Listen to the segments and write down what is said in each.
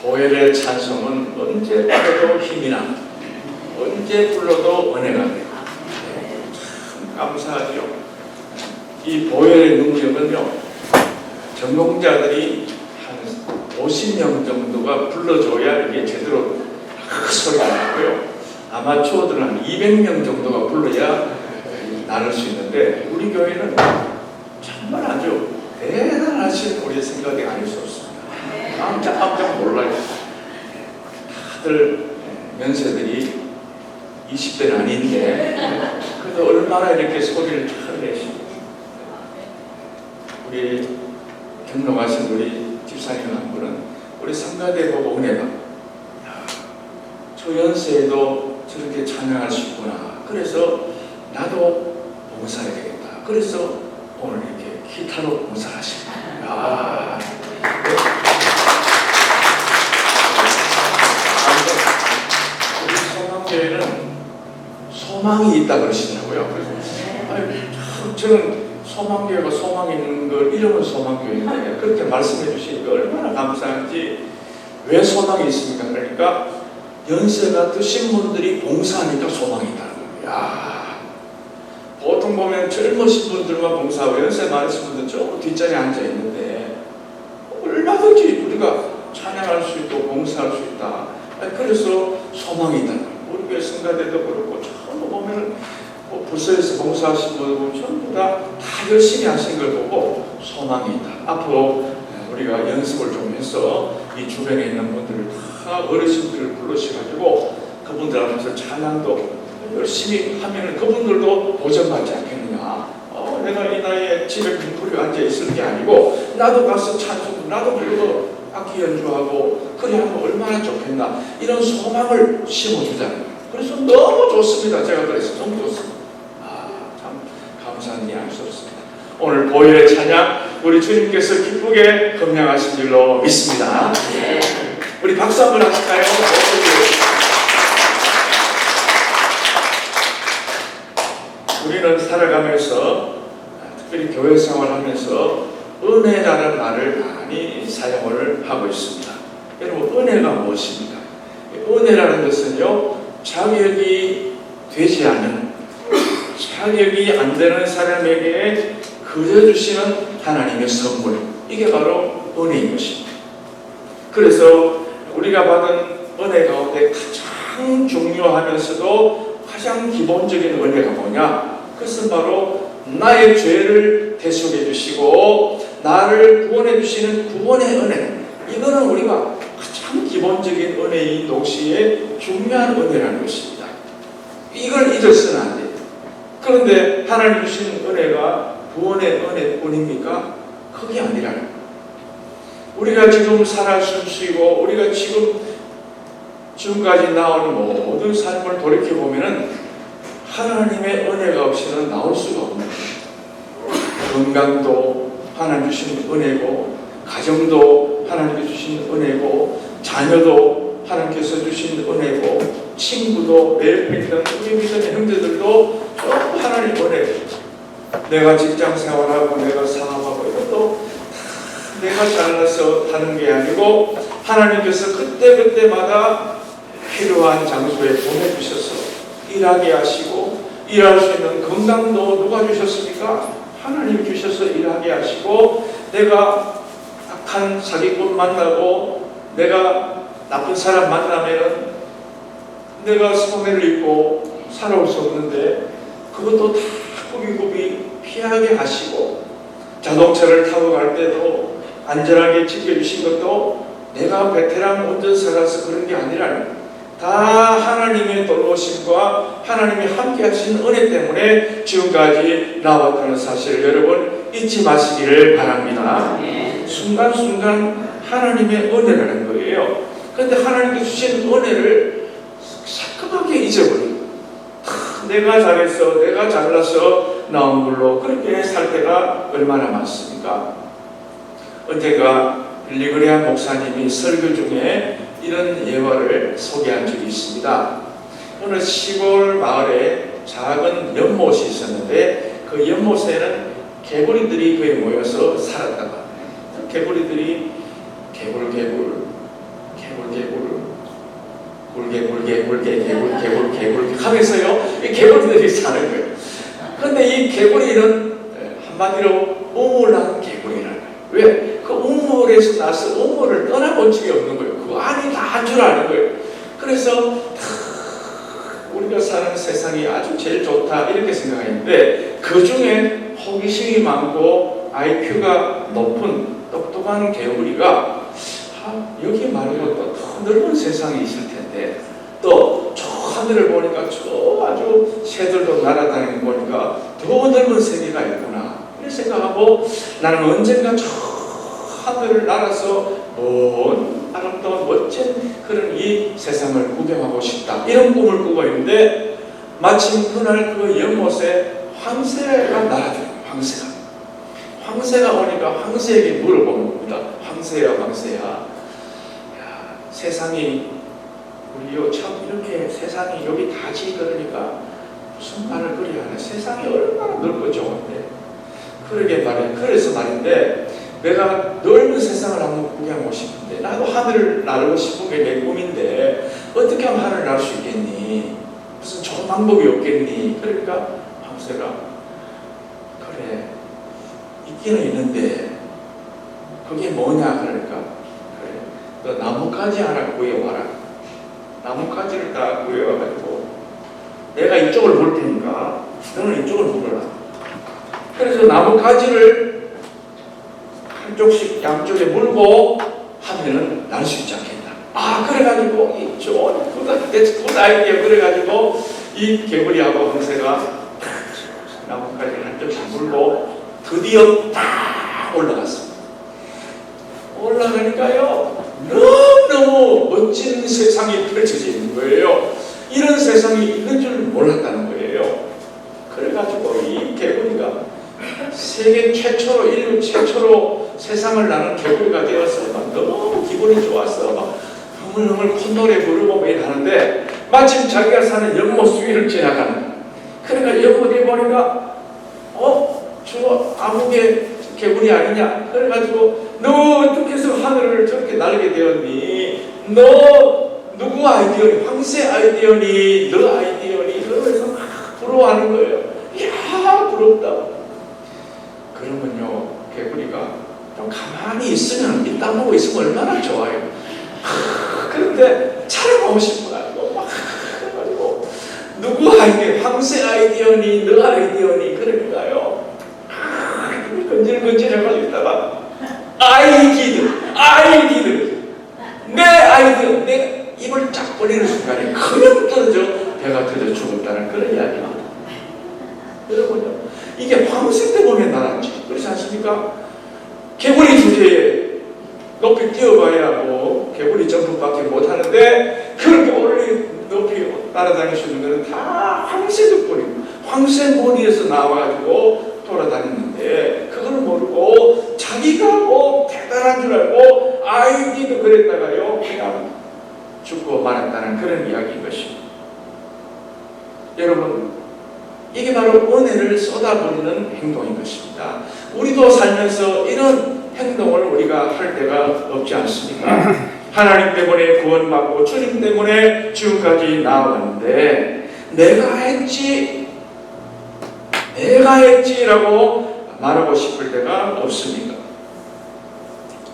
보혈의 찬송은 언제 불러도 힘이 나, 언제 불러도 은혜가 돼. 참 감사하죠. 이 보혈의 능력은요, 전공자들이 한 50명 정도가 불러줘야 이게 제대로 소리가 나고요. 아마추어들은 한 200명 정도가 불러야 나눌 수 있는데, 우리 교회는 정말 아주 대단하신 우리의 생각이 아닐 수 없습니다. 깜짝 놀라요. 다들 연세들이 20대는 아닌데 그래도 얼마나 이렇게 소리를 잘 내시고, 우리 경로가신 우리 집사님 한 분은 우리 성가대 보고 은혜가, 저 연세에도 저렇게 찬양할 수 있구나, 그래서 나도 봉사해야 되겠다, 그래서 오늘 이렇게 기타로 봉사를 하십니다. 우리 소망교회는 소망이 있다 그러시더라고요. 그래서 저는 소망교회가 소망이 있는 걸 이름은 소망교회인데 그렇게 말씀해 주시니까 얼마나 감사한지. 왜 소망이 있습니까? 그러니까 연세가 드신 분들이 봉사하니까 소망이 있다는 거예요. 보통 보면 젊으신 분들만 봉사하고 연세 많으신 분들 조금 뒷자리에 앉아 있는데 얼마든지 우리가 찬양할 수 있고 봉사할 수 있다. 그래서 소망이 있다는 거예요. 우리 교회 성가대도 그렇고 전부 보면 부서에서 봉사하신 분들 전부 다 열심히 하신 걸 보고 소망이 있다. 앞으로 우리가 연습을 좀 해서 이 주변에 있는 분들을 다 어르신들을 불러셔가지고 그분들 앞에서 찬양도 열심히 하면 그분들도 도전받지 않겠느냐. 내가 이 나이에 집에 빈풀이 앉아 있을 게 아니고 나도 가서 찬송, 나도 그리고 악기 연주하고 그래 하면 얼마나 좋겠나, 이런 소망을 심어주자는 거예요. 그래서 너무 좋습니다. 제가 그래서 너무 좋습니다. 참 감사한 일이 알 수 없습니다. 오늘 보혈의 찬양 우리 주님께서 기쁘게 검량하신 줄로 믿습니다. 우리 박수 한번 하실까요? 우리는 살아가면서 특별히 교회 생활하면서 은혜라는 말을 많이 사용을 하고 있습니다. 여러분, 은혜가 무엇입니까? 은혜라는 것은요, 자격이 되지 않은, 자격이 안 되는 사람에게 그려주시는 하나님의 선물, 이게 바로 은혜인 것입니다. 그래서 우리가 받은 은혜 가운데 가장 중요하면서도 가장 기본적인 은혜가 뭐냐? 그것은 바로 나의 죄를 대속해 주시고 나를 구원해 주시는 구원의 은혜. 이거는 우리가 가장 기본적인 은혜인 동시에 중요한 은혜라는 것입니다. 이걸 잊어서는 안 돼요. 그런데 하나님 주신 은혜가 구원의 은혜뿐입니까? 그게 아니라는 거예요. 우리가 지금 살아 숨쉬고 우리가 지금까지 나온 모든 삶을 돌이켜보면 하나님의 은혜가 없이는 나올 수가 없는 거예요. 건강도 하나님 주신 은혜고, 가정도 하나님께 주신 은혜고, 자녀도 하나님께서 주신 은혜고, 친구도 내 옆에 있는 우리 믿는 형제들도 하나님 은혜. 내가 직장 생활하고 내가 사업하고 이것도 다 내가 잘나서 하는 게 아니고 하나님께서 그때그때마다 필요한 장소에 보내주셔서 일하게 하시고, 일할 수 있는 건강도 누가 주셨습니까? 하나님 주셔서 일하게 하시고, 내가 악한 사기꾼 만나고 내가 나쁜 사람 만나면 내가 소매를 입고 살아올 수 없는데 그것도 다 꾸비꾸비 피하게 하시고, 자동차를 타고 갈 때도 안전하게 지켜주신 것도 내가 베테랑 운전사라서 그런 게 아니라 다 하나님의 돌보심과 하나님이 함께 하신 은혜 때문에 지금까지 나왔다는 사실을 여러분 잊지 마시기를 바랍니다. 순간순간 하나님의 은혜라는 거예요. 그런데 하나님께 주신 은혜를 사끔하게 잊어버리고 내가 잘해서 내가 잘나서 나온 걸로 그렇게 살 때가 얼마나 많습니까? 언젠가 빌리그레암 목사님이 설교 중에 이런 예화를 소개한 적이 있습니다. 어느 시골 마을에 작은 연못이 있었는데 그 연못에는 개구리들이 거의 모여서 살았다고 합니다. 개구리들이 개굴 개굴 하면서요, 이 개구리들이 사는 거예요. 그런데 이 개구리는 한마디로 우물한 개구리라는 거예요. 왜? 그 우물에서 나서 우물을 떠나본 적이 없는 거예요. 그 안이 다 줄 아는 거예요. 그래서 우리가 사는 세상이 아주 제일 좋다 이렇게 생각했는데, 그 중에 호기심이 많고 IQ가 높은 똑똑한 개구리가 여기 말고 또 더 넓은 세상이 있을 텐데, 또 저 하늘을 보니까 저 아주 새들도 날아다니는 거 보니까 더 넓은 세계가 있구나 이렇게 생각하고, 나는 언젠가 저 하늘을 날아서 먼 아름다운 멋진 그런 이 세상을 구경하고 싶다 이런 꿈을 꾸고 있는데, 마침 그날 그 연못에 황새가 날아들어요. 황새가 오니까 황새에게 물어보는 겁니다. 황새야, 세상이 우리요 참 이렇게 세상이 여기 다지 그러니까 무슨 말을 그리 하네. 세상이 얼마나 넓고 좋은데. 그래서 말인데, 내가 넓은 세상을 한번 구경하고 싶은데, 나도 하늘을 나르고 싶은 게 내 꿈인데 어떻게 하면 하늘을 날 수 있겠니? 무슨 좋은 방법이 없겠니? 그러니까 황새가 그래 있기는 있는데 그게 뭐냐 그러니까, 그래 너 나뭇가지 하나 구해와라. 나뭇가지를 다 구해와가지고 내가 이쪽을 볼 테니까 너는 이쪽을 물어라. 그래서 나뭇가지를 한쪽씩 양쪽에 물고 하면은 날 수 있지 않겠나. 그래가지고 이 좋은 굿 아이디어. 그래가지고 이 개구리하고 황새가 나뭇가지를 한쪽씩 물고 드디어 딱 올라갔습니다. 올라가니까요, 너무너무 멋진 세상이 펼쳐지는 거예요. 이런 세상이 있는 줄 몰랐다는 거예요. 그래가지고 이 개구리가 세계 최초로, 인류 최초로 세상을 나는 개구리가 되어서 막 너무 기분이 좋았어. 막 흐물흐물 콧노래 부르고 매일 하는데, 마침 자기가 사는 연못 위를 지나가는, 그러니까 연못에 보니까 저 아무개 개구리 아니냐. 그래가지고 너 어떻게 해서 하늘을 저렇게 날게 되었니? 너 누구 아이디어니? 황새 아이디어니? 너 아이디어니? 그러면서 막 부러워하는 거예요. 이야 부럽다. 그러면요, 개구리가 좀 가만히 있으면, 이따 보고 있으면 얼마나 좋아요. 그런데 촬영하고 싶은 거야. 막 그래가지고 누구 아이디어? 황새 아이디어니? 너 아이디어니? 그러니까요, 건질건질해가지고 있다가 아이디어, 내 아이디어, 내 입을 쫙 벌리는 순간에 그냥 떨어져 배가 터져 죽었다는 그런 이야기입니다. 여러분요, 이게 황새 때문에 나왔지. 그렇지 않습니까? 개구리 주제에 높이 뛰어봐야 뭐 개구리 점프밖에 못하는데, 그렇게 높이 따라다닐 수 있는 것은 다 황새 덕분이고, 황새 무늬에서 나와가지고 돌아다녔는데, 그걸 모르고 자기가 뭐 대단한 줄 알고 아이디도 그랬다가요 그냥 죽고 말았다는 그런 이야기인 것입니다. 여러분, 이게 바로 은혜를 쏟아부리는 행동인 것입니다. 우리도 살면서 이런 행동을 우리가 할 때가 없지 않습니까? 하나님 때문에 구원받고 주님 때문에 지금까지 나아왔는데, 내가 했지라고 말하고 싶을 때가 없습니까?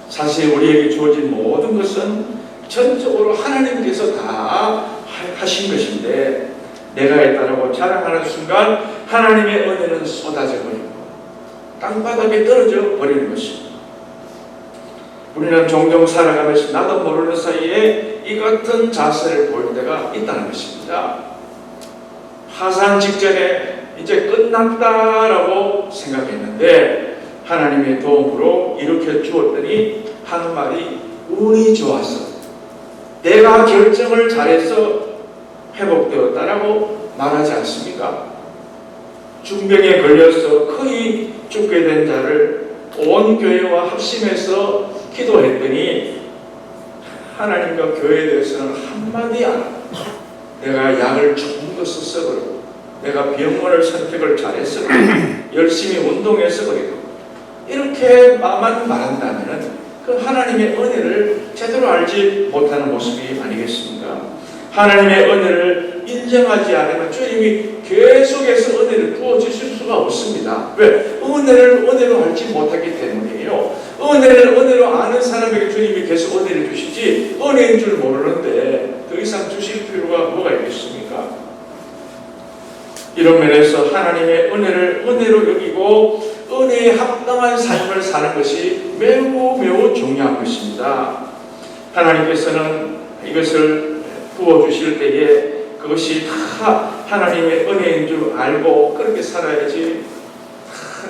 사실 우리에게 주어진 모든 것은 전적으로 하나님께서 다 하신 것인데, 내가 했다라고 자랑하는 순간 하나님의 은혜는 쏟아져 버리고 땅바닥에 떨어져 버리는 것입니다. 우리는 종종 살아가면서 나도 모르는 사이에 이 같은 자세를 보일 때가 있다는 것입니다. 하산 직전에 이제 끝났다라고 생각했는데, 하나님의 도움으로 일으켜 주었더니 하는 말이 운이 좋았어. 내가 결정을 잘해서 회복되었다라고 말하지 않습니까? 중병에 걸려서 거의 죽게 된 자를 온 교회와 합심해서 기도했더니 하나님과 교회에 대해서는 한마디 안 하고, 내가 약을 좋은 것을 써버리고, 내가 병원을 선택을 잘해서 열심히 운동해서 그리고, 이렇게 말한다면 그 하나님의 은혜를 제대로 알지 못하는 모습이 아니겠습니까? 하나님의 은혜를 인정하지 않으면 주님이 계속해서 은혜를 부어주실 수가 없습니다. 왜? 은혜로 알지 못하기 때문이에요. 은혜를 은혜로 아는 사람에게 주님이 계속 은혜를 주시지 은혜인 줄 모르는데 더 이상 주실 필요가 뭐가 있겠습니까? 이런 면에서 하나님의 은혜를 은혜로 여기고 은혜에 합당한 삶을 사는 것이 매우 중요한 것입니다. 하나님께서는 이것을 부어주실 때에 그것이 다 하나님의 은혜인 줄 알고 그렇게 살아야지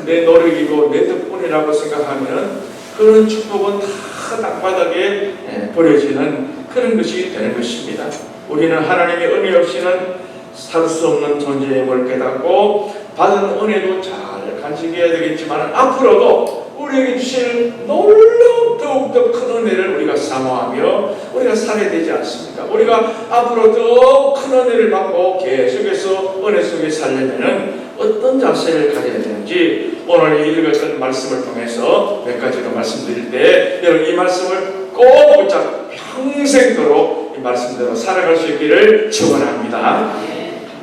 내 노력이고 내 덕분이라고 생각하면 그런 축복은 다 땅바닥에 버려지는 그런 것이 되는 것입니다. 우리는 하나님의 은혜 없이는 살 수 없는 존재임을 깨닫고 받은 은혜도 잘 간직해야 되겠지만 앞으로도 우리에게 주실 놀라운 더욱더 큰 은혜를 우리가 사모하며 우리가 살아야 되지 않습니까? 우리가 앞으로 더 큰 은혜를 받고 계속해서 은혜 속에 살려면 어떤 자세를 가져야 되는지 오늘 읽었던 말씀을 통해서 몇 가지로 말씀드릴 때 여러분 이 말씀을 꼭 붙잡고 평생도록 이 말씀대로 살아갈 수 있기를 축원합니다.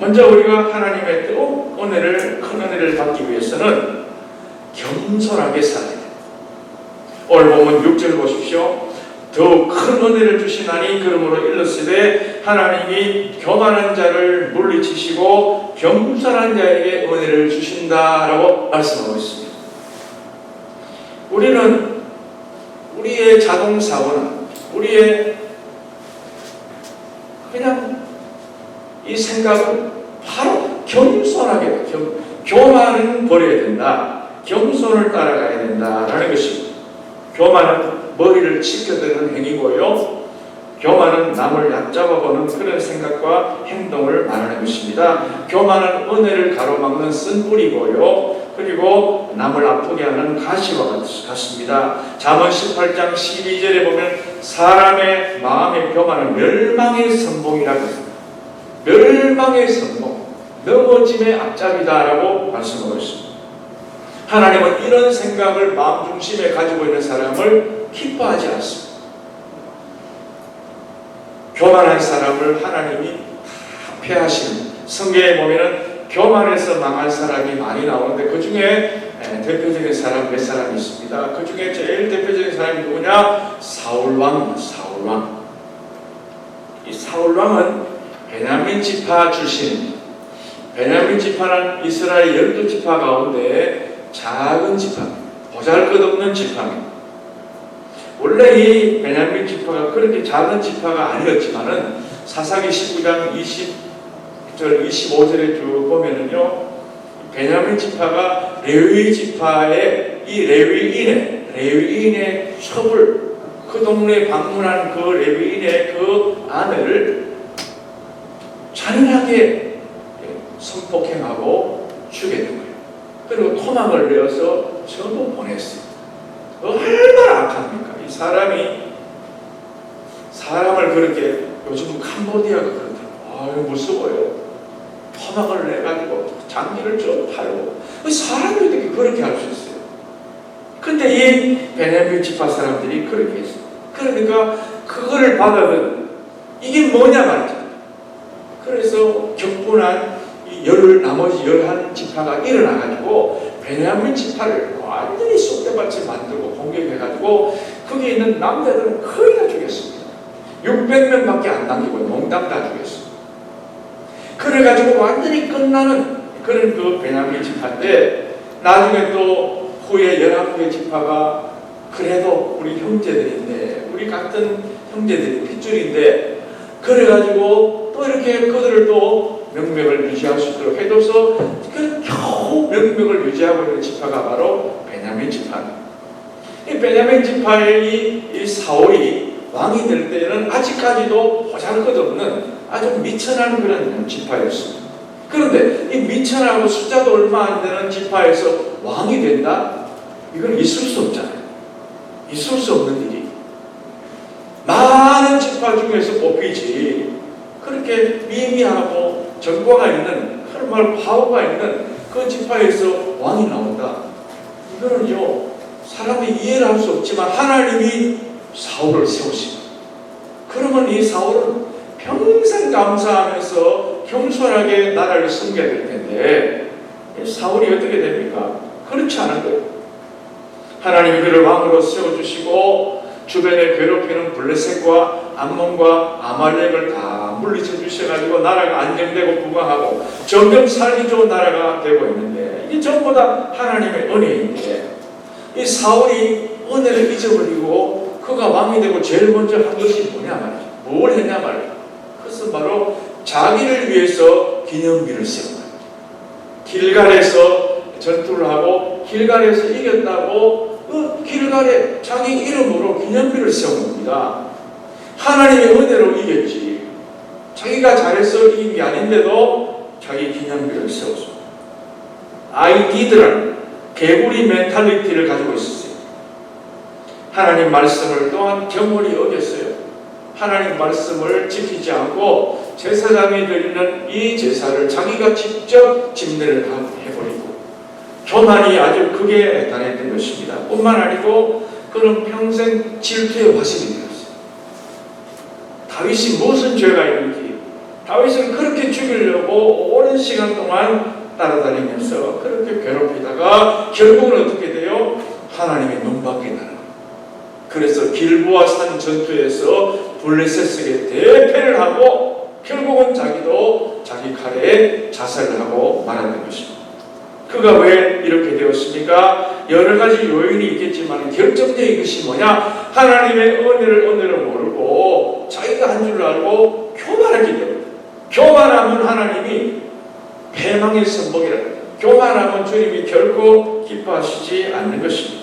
먼저 우리가 하나님의 또 큰 은혜를 받기 위해서는 겸손하게 살아야 돼요. 오늘 보면 6절 보십시오. 더욱 큰 은혜를 주시나니 그러므로 일렀으되 하나님이 교만한 자를 물리치시고 겸손한 자에게 은혜를 주신다라고 말씀하고 있습니다. 우리는 우리의 자동사고는 우리의 그냥 이 생각은 바로 겸손하게 교만은 버려야 된다. 겸손을 따라가야 된다라는 것입니다. 교만은 머리를 치켜드는 행위고요. 교만은 남을 얕잡아보는 그런 생각과 행동을 말하는 것입니다. 교만은 은혜를 가로막는 쓴뿌리고요. 그리고 남을 아프게 하는 가시와 같습니다. 잠언 18장 12절에 보면 사람의 마음의 교만은 멸망의 선봉이라고 했습니다. 멸망의 선봉, 넘어짐의 앞잡이다라고 말씀하고 있습니다. 하나님은 이런 생각을 마음 중심에 가지고 있는 사람을 기뻐하지 않습니다. 교만한 사람을 하나님이 다 폐하시는, 성경에 보면은 교만해서 망한 사람이 많이 나오는데 그 중에 대표적인 사람 몇 사람이 있습니다. 그 중에 제일 대표적인 사람이 누구냐? 사울왕입니다. 사울왕. 이 사울왕은 베냐민 지파 출신입니다. 베냐민 지파는 이스라엘 12지파 가운데 작은 지파입니다. 보잘것없는 지파입니다. 원래 이 베냐민 지파가 그렇게 작은 지파가 아니었지만은 사사기 19장 20절 25절에 쭉 보면은요, 베냐민 지파가 레위 지파의 이 레위인의 첩을 그 동네에 방문한 그 레위인의 그 아내를 잔인하게 성폭행하고 죽였던 거예요. 그리고 토막을 내어서 전부 보냈어요. 얼마나 악합니까? 이 사람을 그렇게 요즘 캄보디아가 그렇더라고요. 무서워요. 토막을 내가지고 장기를 쭉 팔고 사람이 어떻게 그렇게 할 수 있어요? 근데 이 베냐민 지파 사람들이 그렇게 했어요. 그러니까 그거를 받아든 이게 뭐냐 말이죠. 그래서 격분한 나머지 11지파가 일어나가지고 베냐민 지파를 완전히 쑥대밭에 만들고 공격해가지고 거기에 있는 남자들은 거의 다 죽였습니다. 600명밖에 안 남기고 몽땅 다 죽였습니다. 그래가지고 완전히 끝나는 그런 그 베냐민 지파인데 나중에 또 후에 11개 지파가 그래도 우리 형제들인데 우리 같은 형제들이 핏줄인데 그래가지고 또 이렇게 그들을 또 명맥을 유지할 수 있도록 해줘서 그 겨우 명맥을 유지하고 있는 지파가 바로 베냐민 지파입니다. 이 베냐민 지파의 이 사울이 왕이 될 때는 아직까지도 보잘것없는 아주 미천한 그런 지파였습니다. 그런데 이 미천하고 숫자도 얼마 안 되는 지파에서 왕이 된다? 이건 있을 수 없잖아요. 있을 수 없는 일이. 많은 지파 중에서 뽑히지 그렇게 미미하고 정과가 있는 정말 과오가 있는 그 지파에서 왕이 나온다. 이거는요 사람이 이해를 할 수 없지만 하나님이 사울을 세우십니다. 그러면 이 사울은 평생 감사하면서 겸손하게 나라를 섬겨야 될 텐데 사울이 어떻게 됩니까? 그렇지 않은 거예요. 하나님이 그를 왕으로 세워주시고 주변에 괴롭히는 블레셋과 암몬과 아말렉을 다 물리쳐 주셔가지고 나라가 안정되고 부강하고 점점 살기 좋은 나라가 되고 있는데 이게 전부 다 하나님의 은혜인데 이 사울이 은혜를 잊어버리고 그가 왕이 되고 제일 먼저 한 것이 뭐냐 말이죠. 뭘 했냐 말이죠. 그것은 바로 자기를 위해서 기념비를 세운 거예요. 길갈에서 전투를 하고 길갈에서 이겼다고 그 길갈에 자기 이름으로 기념비를 세운 겁니다. 하나님의 은혜로 이겼지 자기가 잘해서 이긴 게 아닌데도 자기 기념비를 세웠습니다. 아이디드라는 개구리 멘탈리티를 가지고 있었어요. 하나님 말씀을 또한 경홀히 어겼어요. 하나님 말씀을 지키지 않고 제사장이 드리는 이 제사를 자기가 직접 집례를 해버리고 교만이 아주 극에 달했던 것입니다. 뿐만 아니고 그는 평생 질투의 화신이 되었어요. 다윗이 무슨 죄가 있는지 다윗을 그렇게 죽이려고 오랜 시간 동안 따라다니면서 그렇게 괴롭히다가 결국은 어떻게 돼요? 하나님의 눈밖에 나는 거예요. 그래서 길보아 산 전투에서 블레셋에게 대패를 하고 결국은 자기도 자기 칼에 자살을 하고 말았던 것입니다. 그가 왜 이렇게 되었습니까? 여러 가지 요인이 있겠지만 결정적인 것이 뭐냐? 하나님의 은혜를 모르고 자기가 한 줄 알고 교만했기 때문에. 교만하면 하나님이 패망의 선봉이라. 교만하면 주님이 결코 기뻐하시지 않는 것입니다.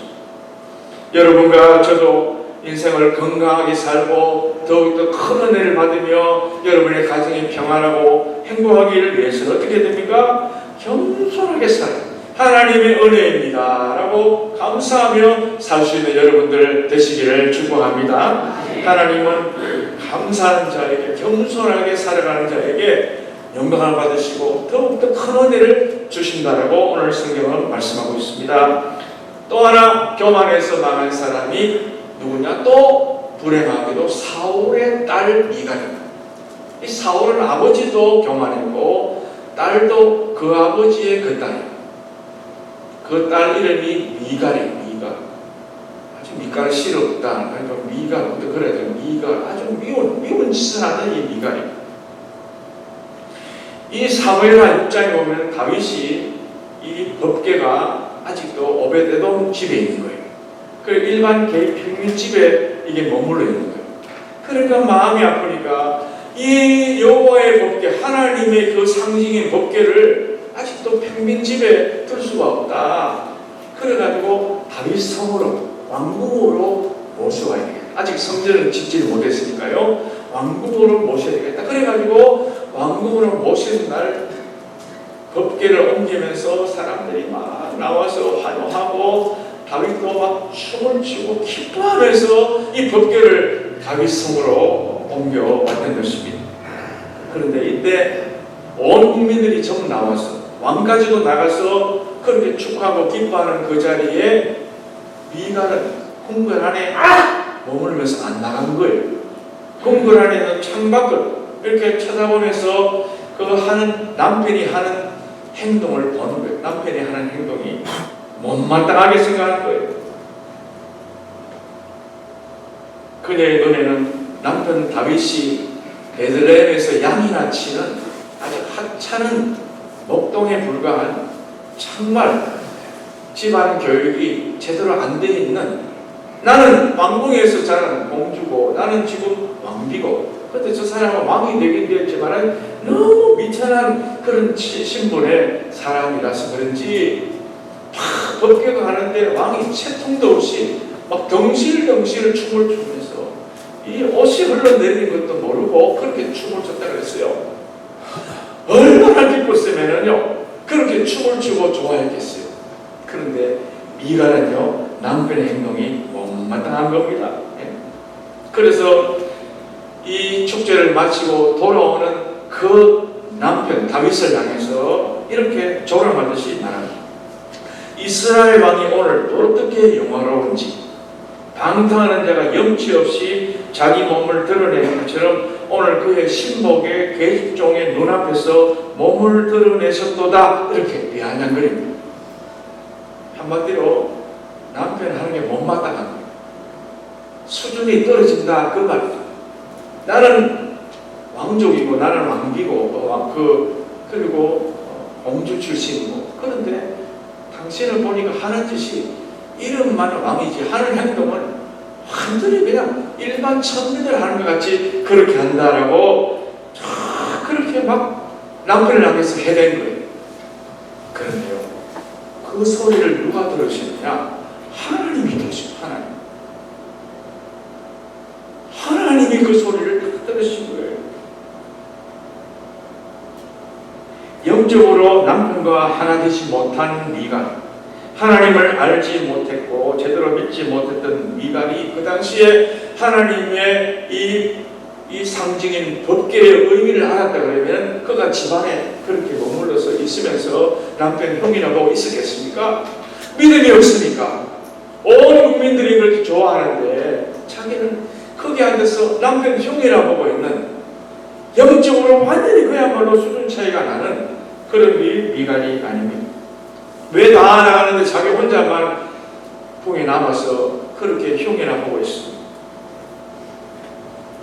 여러분과 저도 인생을 건강하게 살고 더욱더 큰 은혜를 받으며 여러분의 가정이 평안하고 행복하기를 위해서는 어떻게 됩니까? 겸손하게 살아요. 하나님의 은혜입니다 라고 감사하며 살 수 있는 여러분들 되시기를 축복합니다. 하나님은 감사하는 자에게 겸손하게 살아가는 자에게 영광을 받으시고 더욱더 큰 은혜를 주신다라고 오늘 성경은 말씀하고 있습니다. 또 하나 교만해서 망한 사람이 누구냐? 또 불행하게도 사울의 딸 미갈입니다. 이 사울은 아버지도 교만했고 딸도 그 아버지의 그 딸이에요. 그 딸 이름이 미갈이에요. 미갈. 아주 미갈 싫었다. 그러니까 미갈. 그래야 돼요. 미갈. 아주 미운 짓을 하는 이 미갈이에요. 이 사무엘하 6장에 보면 다윗이 이 법궤가 아직도 오벳에돔 집에 있는 거예요. 그 일반 개인 평민 집에 이게 머물러 있는 거예요. 그러니까 마음이 아프니까 이 여호와의 법궤, 하나님의 그 상징인 법궤를 아직도 평민 집에 둘 수가 없다. 그래가지고 다윗 성으로 왕궁으로 모셔와야 되겠다. 아직 성전을 짓지 못했으니까요. 왕궁으로 모셔야 되겠다. 그래가지고 왕궁으로 모시는 날 법궤를 옮기면서 사람들이 막 나와서 환호하고 다윗도 막 춤을 추고 기뻐하면서 이 법궤를 다윗 성으로 옮겨왔던 것입니다. 그런데 이때 온 국민들이 전부 나와서 왕까지도 나가서 그렇게 축하하고 기뻐하는 그 자리에 미갈은 궁궐 안에 머물면서 안 나간 거예요. 궁궐 안에는 창밖을 이렇게 쳐다보면서 그 하는 남편이 하는 행동을 보는 거예요. 남편이 하는 행동이 못마땅하게 생각하는 거예요. 그녀의 눈에는 남편 다윗이 베들레헴에서 양이나 치는 아주 하찮은 목동에 불과한 정말 집안 교육이 제대로 안 돼 있는, 나는 왕궁에서 자란 공주고 나는 지금 왕비고, 그런데 저 사람은 왕이 되긴 되었지만 너무 미천한 그런 신분의 사람이라서 그런지 막 법궤가 하는데 왕이 채통도 없이 막 덩실덩실 춤을 추면서 이 옷이 흘러내리는 것도 모르고 그렇게 춤을 췄다 그랬어요. 얼마나 기뻤으면요 그렇게 춤을 추고 좋아했겠어요. 그런데 미갈은요 남편의 행동이 못마땅한 겁니다. 그래서 이 축제를 마치고 돌아오는 그 남편 다윗을 향해서 이렇게 조롱하듯이 말합니다. 이스라엘 왕이 오늘 어떻게 영화로워 좋은지, 방탕하는 자가 염치 없이 자기 몸을 드러내는 것처럼 오늘 그의 신복의 계집종의 눈앞에서 몸을 드러내셨도다, 이렇게 비아냥거립니다. 한마디로 남편 하는 게 못마땅한 거예요. 수준이 떨어진다, 그 말이죠. 나는 왕족이고 나는 왕비고 그리고 공주 출신이고, 그런데 당신을 보니까 하는 짓이 이름만 왕이지 하는 행동은 완전히 그냥 일반 천민들 하는 것 같이 그렇게 한다라고 그렇게 막 남편을 향해서 해댄 거예요. 그런데요, 그 소리를 누가 들으시느냐? 하나님이 들으시고, 하나님이 그 소리를 들으신 거예요. 영적으로 남편과 하나 되지 못한 미갈, 하나님을 알지 못했고 제대로 믿지 못했던 미갈이 그 당시에 하나님의 이 상징인 법계의 의미를 알았다 그러면 그가 집안에 그렇게 머물러서 있으면서 남편 형이나 보고 있었겠습니까? 믿음이 없으니까. 온 국민들이 그렇게 좋아하는데 자기는 거기 앉아서 남편 형이라 보고 있는, 영적으로 완전히 그야말로 수준 차이가 나는 그런 미갈이 아닙니다. 왜 다 나가는데 자기 혼자만 풍에 남아서 그렇게 형이나 보고 있습니다.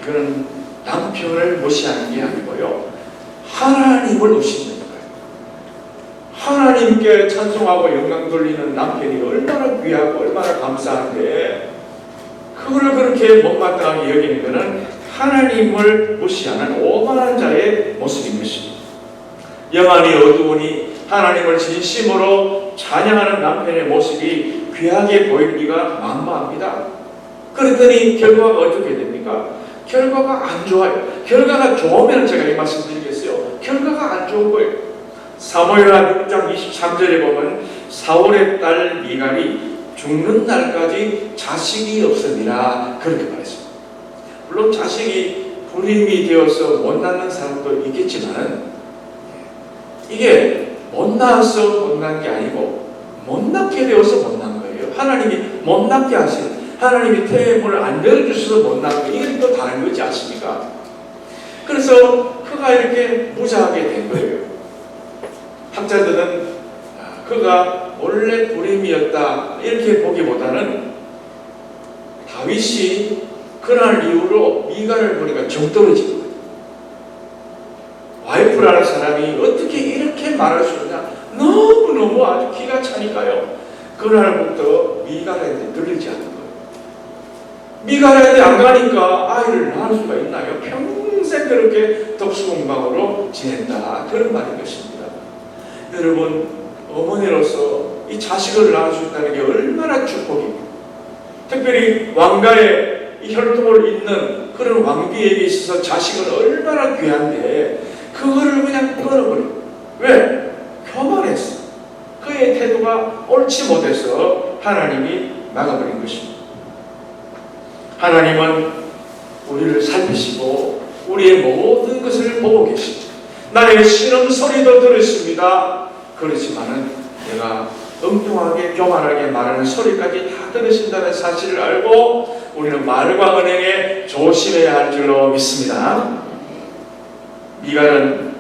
이거는 남편을 무시하는 게 아니고요, 하나님을 의심하는 거예요. 하나님께 찬송하고 영광 돌리는 남편이 얼마나 귀하고 얼마나 감사한데, 그걸 그렇게 못마땅하게 여기는 것은 하나님을 무시하는 오만한 자의 모습인 것입니다. 영안이 어두우니 하나님을 진심으로 찬양하는 남편의 모습이 귀하게 보일 리가 만무합니다. 그랬더니 결과가 어떻게 됩니까? 결과가 안 좋아요. 결과가 좋으면 제가 이 말씀 드리겠어요. 결과가 안 좋은 거예요. 사무엘하 6장 23절에 보면 사울의 딸 미갈이 죽는 날까지 자식이 없으니라, 그렇게 말했습니다. 물론 자식이 불임이 되어서 못 낳는 사람도 있겠지만, 이게 못 낳아서 못 낳은 게 아니고 못 낳게 되어서 못 낳은 거예요. 하나님이 못 낳게 하신, 하나님이 태음을 안 열어주셔서 못 낳은 거, 이게 또 다른 거지 않습니까? 그래서 그가 이렇게 무자하게 된 거예요. 학자들은 그가 원래 불임이었다 이렇게 보기보다는 다윗이 그날 이후로 미갈을 보니까 정 떨어진 거예요. 와이프라는 사람이 어떻게 이렇게 말할 수 있냐, 너무너무 아주 기가 차니까요, 그날부터 미갈한테 들리지 않는 거예요. 미갈한테 안 가니까 아이를 낳을 수가 있나요? 평생 그렇게 덕수궁방으로 지냈다, 그런 말인 것입니다. 여러분, 어머니로서 이 자식을 낳을 수 있다는 게 얼마나 축복입니까? 특별히 왕가의 이 혈통을 잇는 그런 왕비에게 있어서 자식은 얼마나 귀한데 그거를 그냥 끊어버려요. 왜? 교만했어. 그의 태도가 옳지 못해서 하나님이 막아버린 것입니다. 하나님은 우리를 살피시고 우리의 모든 것을 보고 계십니다. 나의 신음소리도 들으십니다. 그렇지만은 내가 엉뚱하게 교만하게 말하는 소리까지 다 들으신다는 사실을 알고 우리는 말과 언행에 조심해야 할 줄로 믿습니다. 미갈은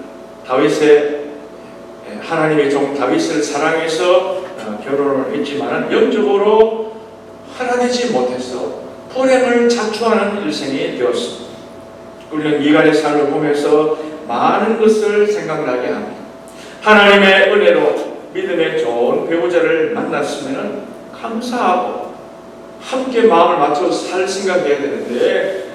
하나님의 종 다윗을 사랑해서 결혼을 했지만 영적으로 하나 되지 못해서 불행을 자초하는 일생이 되었습니다. 우리는 미갈의 삶을 보면서 많은 것을 생각나게 합니다. 하나님의 은혜로 믿음의 좋은 배우자를 만났으면 감사하고 함께 마음을 맞춰 살 생각해야 되는데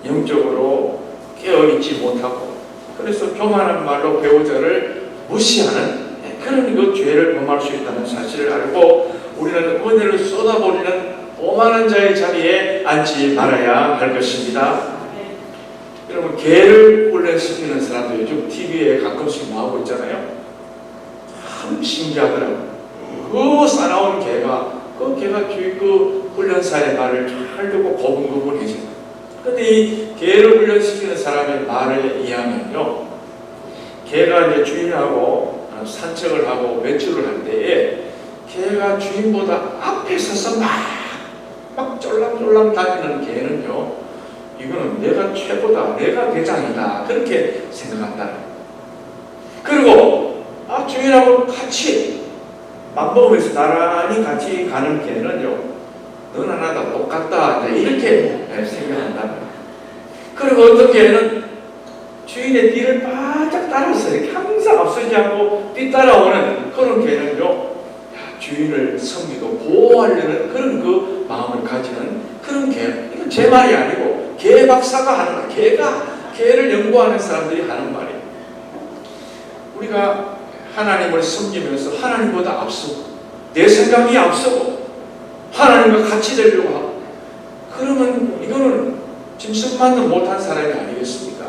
영적으로 깨어있지 못하고 그래서 교만한 말로 배우자를 무시하는 그런 그 죄를 범할 수 있다는 사실을 알고 우리는 은혜를 쏟아버리는 오만한 자의 자리에 앉지 말아야 할 것입니다. 여러분, 개를 훈련시키는 사람도 요즘 TV에 가끔씩 나오고 있잖아요. 참 신기하더라고요. 그 사나운 개가 그 훈련사의 말을 잘 듣고 고분고분해져요. 근데 이 개를 훈련시키는 사람의 말에 의하면요, 개가 이제 주인하고 산책을 하고 외출을 할 때에 개가 주인보다 앞에 서서 막 쫄랑쫄랑 다니는 개는요, 이거는 내가 최고다, 내가 대장이다, 그렇게 생각한다. 그리고 주인하고 같이 맘먹으면서 나란히 같이 가는 개는요, 너나 나나 똑같다, 이렇게 생각한다. 그리고 어떤 개는 주인의 뒤를 바짝 따라서 이렇게 항상 앞서지 않고 뒤따라오는 그런 개는요, 주인을 섬기고 보호하려는 그런 그 마음을 가지는 그런 개. 이건 제 말이 아니고 개 박사가 하는 말, 개를 연구하는 사람들이 하는 말이에요. 우리가 하나님을 섬기면서 하나님보다 앞서고 내 생각이 앞서고 하나님과 같이 되려고 하고, 그러면 이거는 짐승만도 못한 사람이 아니겠습니까?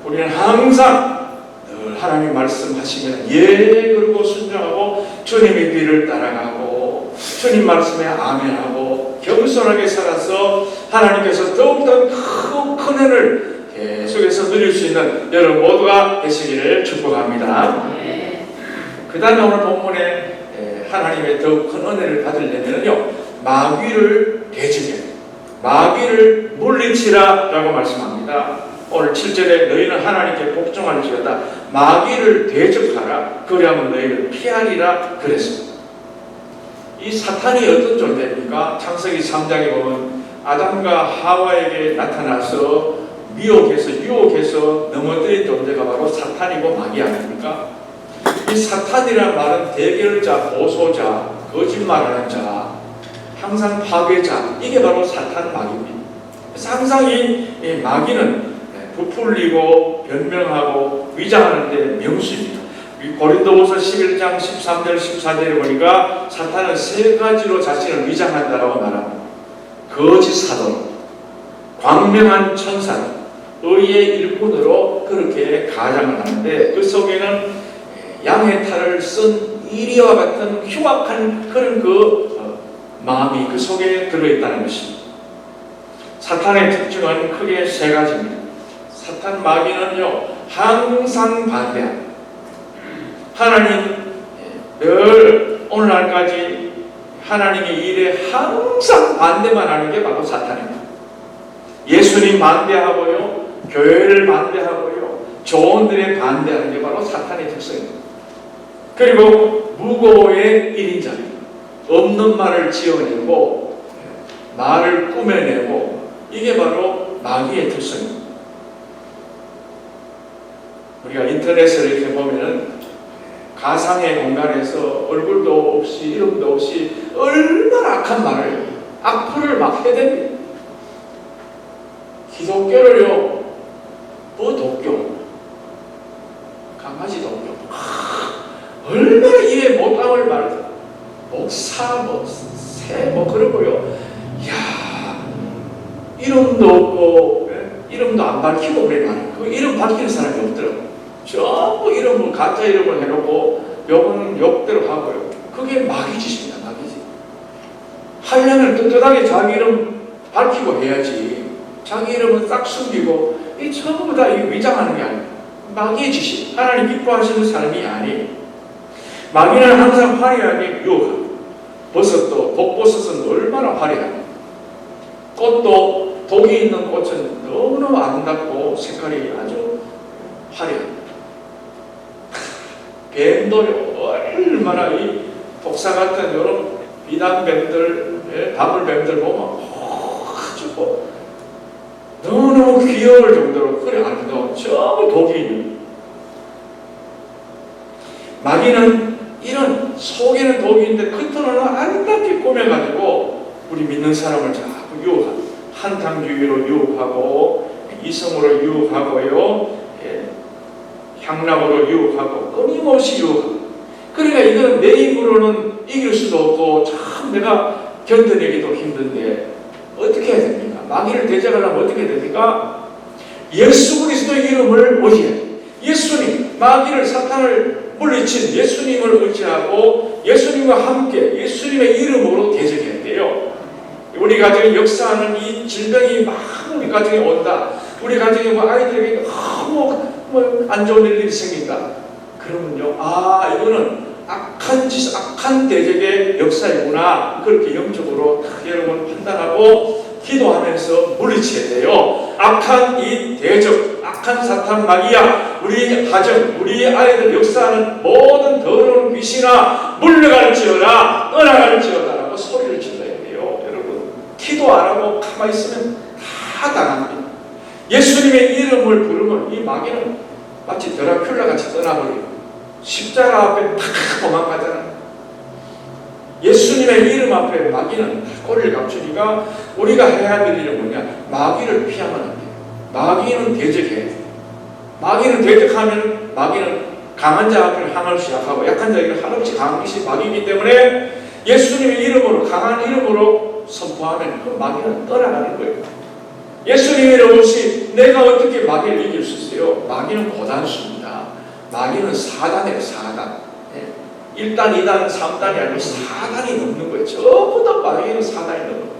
우리는 항상 늘 하나님 말씀하시면 예 그러고 순종하고 주님의 뒤를 따라가고 주님 말씀에 아멘하고 겸손하게 살아서 하나님께서 더욱더 크고 큰 은혜를 계속해서 누릴 수 있는 여러분 모두가 되시기를 축복합니다. 그 다음에 오늘 본문에 하나님의 더욱 큰 은혜를 받으려면요, 마귀를 대적해, 마귀를 물리치라 라고 말씀합니다. 오늘 7절에 너희는 하나님께 복종할지어다 마귀를 대적하라 그리하면 너희를 피하리라 그랬습니다. 이 사탄이 어떤 존재입니까? 창세기 3장에 보면 아담과 하와에게 나타나서 유혹해서 넘어뜨린 존재가 바로 사탄이고 마귀 아닙니까? 이 사탄이라는 말은 대결자, 보소자, 거짓말하는 자, 항상 파괴자, 이게 바로 사탄 마귀입니다. 그래서 항상 이 마귀는 부풀리고 변명하고 위장하는 데 명수입니다. 고린도후서 11장 13절 14절에 보니까 사탄은 세 가지로 자신을 위장한다라고 말합니다. 거짓 사도, 광명한 천사, 의의 일꾼으로 그렇게 가장을 하는데, 그 속에는 양의 탈을 쓴 이리와 같은 흉악한 그런 마음이 그 속에 들어있다는 것입니다. 사탄의 특징은 크게 세 가지입니다. 사탄 마귀는요, 항상 반대합니다. 하나님 늘 오늘날까지 하나님의 일에 항상 반대만 하는 게 바로 사탄입니다. 예수님 반대하고요, 교회를 반대하고요, 조언들에 반대하는 게 바로 사탄의 특성입니다. 그리고 무고의 1인자입니다. 없는 말을 지어내고 말을 꾸며내고, 이게 바로 마귀의 특성입니다. 우리가 인터넷을 이렇게 보면은 가상의 공간에서 얼굴도 없이 이름도 없이 얼마나 악한 말을, 악플을 막 해댑니다. 기독교를요, 도교, 강아지 도교, 얼마나 이해 못함을 말해. 목사, 새, 그러고요. 이야, 이름도 없고, 이름도 안 밝히고 그래 말이야. 그 이름 밝히는 사람이 없더라고. 전부 이름을, 가짜 이름을 해놓고 욕은 욕대로 하고요. 그게 마귀 짓입니다, 마귀 짓. 하려면 떳떳하게 자기 이름 밝히고 해야지. 자기 이름은 딱 숨기고, 이 전부 다 위장하는 게 아니에요. 마귀의 짓이, 하나님 기뻐하시는 사람이 아니에요. 마귀는 항상 화려하게 유혹합니다. 버섯도, 독버섯은 얼마나 화려합니다. 꽃도, 독이 있는 꽃은 너무너무 아름답고 색깔이 아주 화려합니다. 뱀도요, 얼마나 이 독사 같은 이런 비단뱀들, 다물뱀들 보면 아주 너무너무 귀여울 정도로 그래 아름다워. 전부 독이 있는. 마귀는 이런 속에는 독이 있는데 겉으로는 아름답게 꾸며가지고 우리 믿는 사람을 자꾸 유혹합니다. 한탕주의로 유혹하고, 이성으로 유혹하고요, 향락으로 유혹하고, 끊임없이 유혹합니다. 그러니까 이거는 내 힘으로는 이길 수도 없고 참 내가 견뎌내기도 힘든데 어떻게 해야 됩니까? 마귀를 대적하려면 어떻게 됩니까? 예수 그리스도의 이름을 의지해야 돼요. 예수님, 마귀를, 사탄을 물리친 예수님을 의지하고 예수님과 함께 예수님의 이름으로 대적해야 돼요. 우리 가정에 역사하는 이 질병이 막 우리 가정에 온다. 우리 가정에 아이들에게 너무 안 좋은 일들이 생긴다. 그러면요, 이거는 악한 짓, 악한 대적의 역사이구나. 그렇게 영적으로 여러분 판단하고 기도하면서 물리쳐야 돼요. 악한 이 대적, 악한 사탄 마귀야, 우리 가정, 우리 아이들 역사하는 모든 더러운 귀신아 물러갈지어다, 떠나갈지어다라고 소리를 질러야 돼요. 여러분, 기도 안 하고 가만히 있으면 다 당합니다. 예수님의 이름을 부르면 이 마귀는 마치 드라큘라 같이 떠나버려요. 십자가 앞에 팍 도망가잖아요. 예수님의 이름 앞에 마귀는 꼬리를 감추니까 우리가 해야 될 일은 뭐냐? 마귀를 피하면 안 돼요. 마귀는 대적해야 돼요. 마귀는 대적하면 마귀는 강한 자 앞에 항을 시작하고 약한 자에게 한없이 강한 것이 마귀이기 때문에 예수님의 이름으로, 강한 이름으로 선포하면 그 마귀는 떠나가는 거예요. 예수님의 이름 없이 내가 어떻게 마귀를 이길 수 있어요? 마귀는 고단수입니다. 마귀는 사단이에요. 사단. 1단, 2단, 3단이 아니고 4단이 넘는 거예요. 전부 다 마귀는 사단이 넘는 거예요.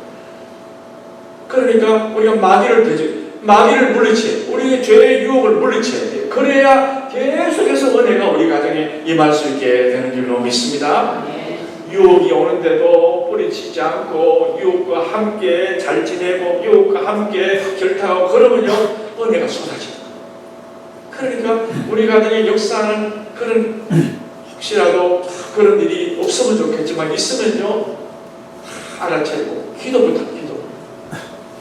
그러니까 우리가 마귀를 물리쳐야, 우리의 죄의 유혹을 유혹을 물리쳐야 돼요. 그래야 계속해서 은혜가 우리 가정에 임할 수 있게 되는 줄로 믿습니다. 유혹이 오는데도 뿌리치지 않고 유혹과 함께 잘 지내고 유혹과 함께 결탁하고 그러면요 은혜가 쏟아져요. 그러니까 우리 가정에 역사하는 그런 혹시라도 그런 일이 없으면 좋겠지만 있으면요 알아채고 기도부터 기도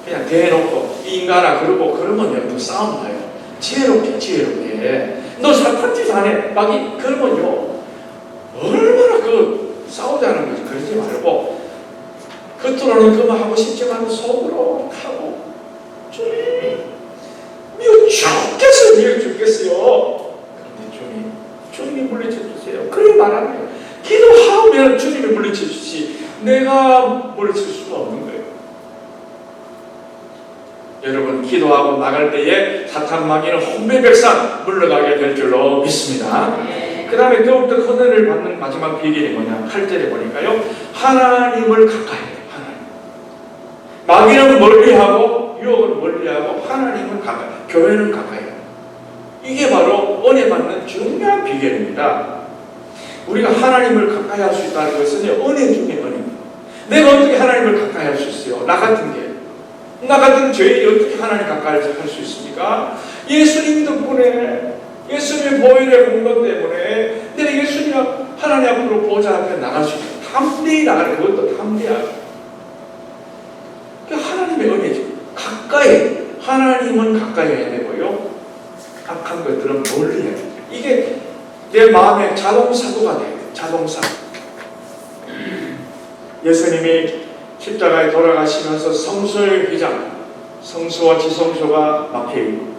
그냥 대놓고 이 인간아 그러고 그러면요 또 싸움 나요. 지혜롭게 너 사탄 짓 안 해 마귀 그러면요 얼마나 싸우자는 거지. 그러지 말고 겉으로는 그만 하고 싶지만 속으로 하고 주님 미워 죽겠어요. 그런데 주님이 물리쳐 주세요. 그렇게 말하는 거예요. 기도하면 주님이 물리쳐 주시 내가 물리칠 수가 없는 거예요. 여러분 기도하고 나갈 때에 사탄 마귀는 혼비백산 물러가게 될 줄로 믿습니다. 그 다음에 더욱더 큰 은혜를 받는 마지막 비결이 뭐냐? 8절에 보니까요 하나님을 가까이 해요. 마귀는 멀리하고 유혹은 멀리하고 하나님은 가까이, 교회는 가까이 해요. 이게 바로 은혜 받는 중요한 비결입니다. 우리가 하나님을 가까이 할 수 있다는 것은 은혜 중에 은혜입니다. 내가 어떻게 하나님을 가까이 할 수 있어요? 나 같은 죄인이 어떻게 하나님 가까이 할 수 있습니까? 예수님 덕분에 예수님의 보혈의 공로 때문에 내가 예수님 하나님 앞으로 보좌 앞에 나갈 수 있어요. 담대히 나가는 것도 담대하게. 하나님의 은혜죠. 가까이 하나님은 가까이 해야 되고요. 악한 것들은 멀리 해야 돼요. 이게 내 마음의 자동사고가 돼요. 자동사. 예수님이 십자가에 돌아가시면서 성소의 휘장, 성소와 지성소가 막혀있고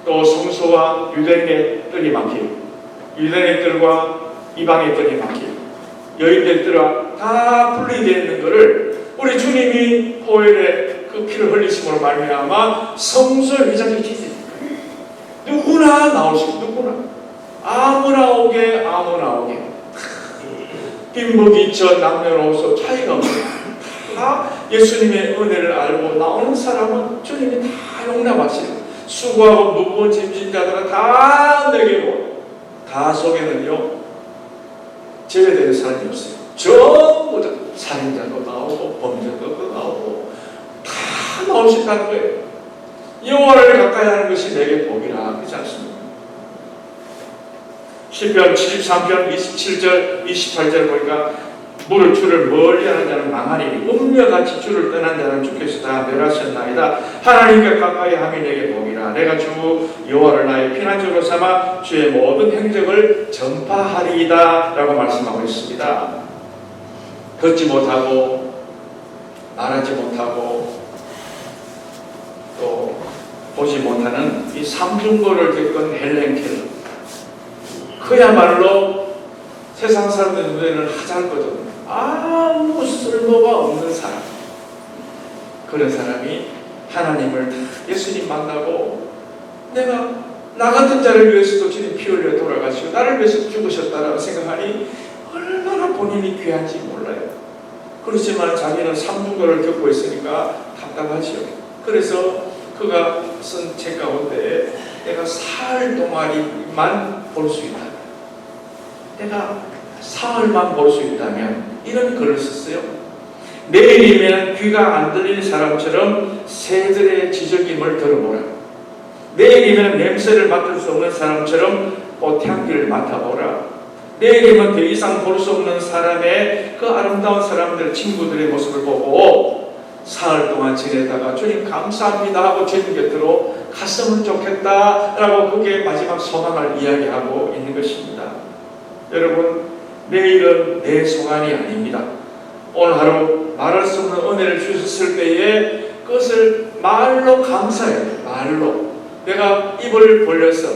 또 성소와 유대인의 뜰이 막히고 유대인의 뜰과 이방의 뜰이 막히고 여인의 뜰과 다 분리되어 있는 것을 우리 주님이 보혈의 그 피를 흘리심으로 말미암아 성소의 휘장이 지지 누구나 나올 수 있고 누구나 아무나 오게 빈부귀천 남녀노소 차이가 없어요. 다 예수님의 은혜를 알고 나오는 사람은 주님이 다 용납하시고 수고하고 무거운 짐진 자들은 다 내게로 다 속에는요 제외되는 사람이 없어요. 전부 다 살인자도 나오고 범죄자도 나오고 다 나올 수 있다는 거예요. 여호와를 가까이 하는 것이 내게 복이라. 그렇지 않습니까? 시편 73편 27절 28절 보니까 물을 주를 멀리하는 자는 망하니 음녀같이 주를 떠난 자는 주께서 다 멸하셨나이다. 하나님께 가까이 함이 내게 복이라. 내가 주 여호와를 나의 피난처로 삼아 주의 모든 행적을 전파하리이다 라고 말씀하고 있습니다. 듣지 못하고 말하지 못하고 또 보지 못하는 이 삼중고를 겪은 헬렌 켈러, 그야말로 세상 사람들 눈에는 하찮거든. 아무 쓸모가 없는 사람. 그런 사람이 하나님을 예수님 만나고 내가 나 같은 자를 위해서도 주님 피 흘려 돌아가시고 나를 위해서 죽으셨다라고 생각하니 얼마나 본인이 귀한지 몰라요. 그렇지만 자기는 삼중고를 겪고 있으니까 답답하지요. 그래서 그가 쓴 책 가운데 내가 살 동안만 볼 수 있다. 내가 사흘만 볼 수 있다면 이런 글을 썼어요. 내일이면 귀가 안 들리는 사람처럼 새들의 지저귀임을 들어보라. 내일이면 냄새를 맡을 수 없는 사람처럼 꽃향기를 맡아보라. 내일이면 더 이상 볼 수 없는 사람의 그 아름다운 사람들, 친구들의 모습을 보고 사흘 동안 지내다가 주님 감사합니다 하고 주님 곁으로 갔으면 좋겠다라고 그게 마지막 소망을 이야기하고 있는 것입니다. 여러분, 내일은 내 소관이 아닙니다. 오늘 하루 말할 수 없는 은혜를 주셨을 때에 그것을 말로 감사해요. 말로. 내가 입을 벌려서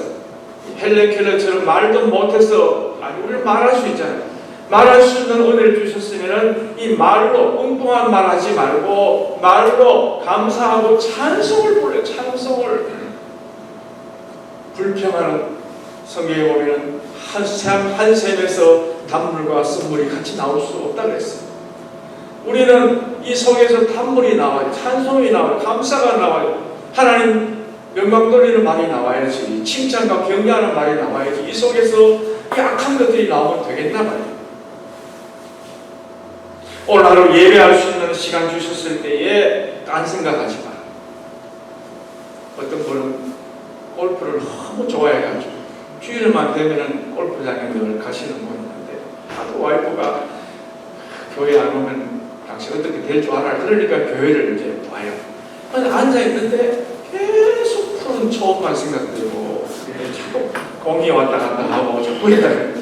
헬렌 켈러처럼 말도 못해서 우리는 말할 수 있잖아요. 말할 수 있는 은혜를 주셨으면 이 말로 엉뚱한 말 하지 말고 말로 감사하고 찬송을 불러요. 찬송을. 불평하는 성경에 보면 한 샘에서 단물과 쓴물이 같이 나올 수 없다고 했어요. 우리는 이 속에서 단물이 나와요. 찬송이 나와요. 감사가 나와요. 하나님 영광 돌리는 말이 나와야지. 칭찬과 격려하는 말이 나와야지. 이 속에서 이 악한 것들이 나오면 되겠나 봐요. 오늘 하루 예배할 수 있는 시간 주셨을 때에 딴 생각하지 마라. 어떤 분은 골프를 너무 좋아해가지고 주일만 되면은 골프장에 늘 가시는 분이 있는데 하도 와이프가 교회 안 오면 당신 어떻게 될 줄 알아? 그러니까 교회를 이제 와요. 앉아있는데 계속 푸른 초음만 생각들고 자꾸 공이 왔다 갔다 하고 자꾸 있다 그래요.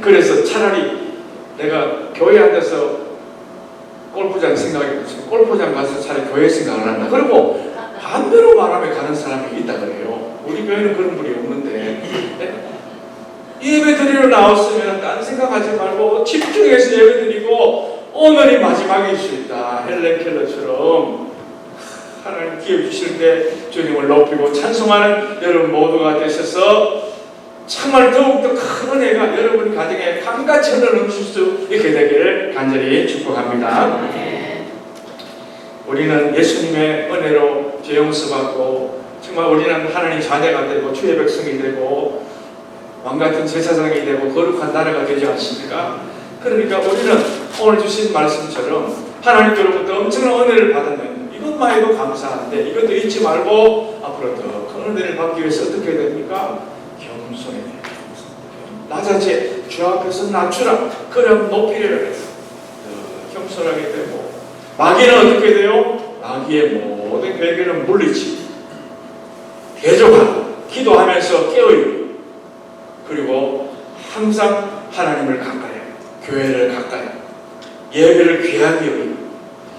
그래서 차라리 내가 교회 앉아서 골프장 생각이 없어요. 골프장 가서 차라리 교회 생각을 한다. 그리고 반대로 말하면 가는 사람이 있다 그래요. 우리 교회는 그런 분이 없는데 예배 드리러 나왔으면 딴 생각하지 말고 집중해서 예배 드리고 오늘이 마지막일 수 있다. 헬렌 켈러처럼 하나님 기회 주실 때 주님을 높이고 찬송하는 여러분 모두가 되셔서 정말 더욱더 큰 은혜가 여러분 가정에 밤같이 흘러넘칠 수 있게 되기를 간절히 축복합니다. 우리는 예수님의 은혜로 죄 용서받고 정말 우리는 하나님 자녀가 되고 주의 백성이 되고 왕같은 제사장이 되고 거룩한 나라가 되지 않습니까? 그러니까 우리는 오늘 주신 말씀처럼 하나님께로부터 엄청난 은혜를 받았는데 이것만 해도 감사한데 이것도 잊지 말고 앞으로 더 큰 은혜를 받기 위해서 어떻게 됩니까? 겸손해야 돼요. 낮아지 주 앞에서 낮추라. 그럼 높이를 겸손하게 되고 마귀는 어떻게 돼요? 마귀의 모든 계획을 물리치 대적하고 기도하면서 깨어있고 그리고 항상 하나님을 가까이 교회를 가까이 예배를 귀하게 여기고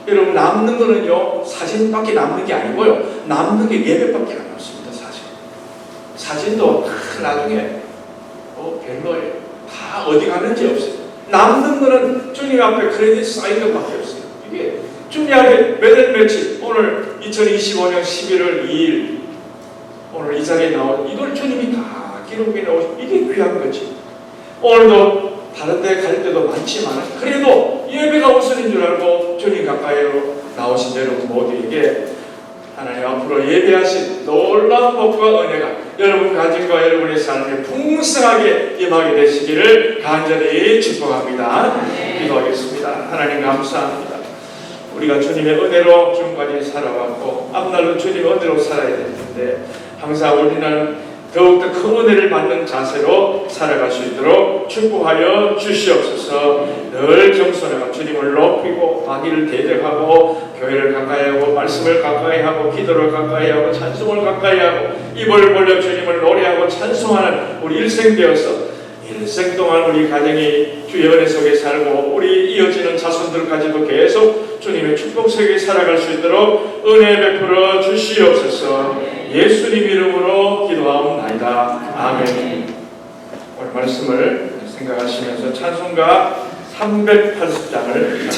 여러분 남는 거는요 사진밖에 남는 게 아니고요 남는 게 예배밖에 안 남습니다. 사진도 다 나중에 별로예요. 다 어디 가는지 없어요. 남는 거는 주님 앞에 크레딧 쌓인 것밖에 없어요. 이게 주님 앞에 며칠 오늘 2025년 11월 2일 오늘 이 자리에 나온 이걸 주님이 다 기록해 나오신 이게 귀한 거지. 오늘도 다른 데 갈 때도 많지만 그래도 예배가 우선인 줄 알고 주님 가까이로 나오신 여러분 모두에게 하나님 앞으로 예배하신 놀라운 복과 은혜가 여러분 가정과 여러분의 삶에 풍성하게 임하게 되시기를 간절히 축복합니다. 기도하겠습니다. 하나님 감사합니다. 우리가 주님의 은혜로 지금까지 살아왔고 앞날로 주님의 은혜로 살아야 될 텐데 항상 우리는 더욱더 큰 은혜를 받는 자세로 살아갈 수 있도록 축복하여 주시옵소서. 늘 겸손하고 주님을 높이고 마귀를 대적하고 교회를 가까이하고 말씀을 가까이하고 기도를 가까이하고 찬송을 가까이하고 입을 벌려 주님을 노래하고 찬송하는 우리 일생 되어서 일생 동안 우리 가정이 주의 은혜 속에 살고 우리 이어지는 자손들까지도 계속 주님의 축복 속에 살아갈 수 있도록 은혜 베풀어 주시옵소서. 예수님 이름으로 기도하옵나이다. 아멘. 오늘 말씀을 생각하시면서 찬송가 380장을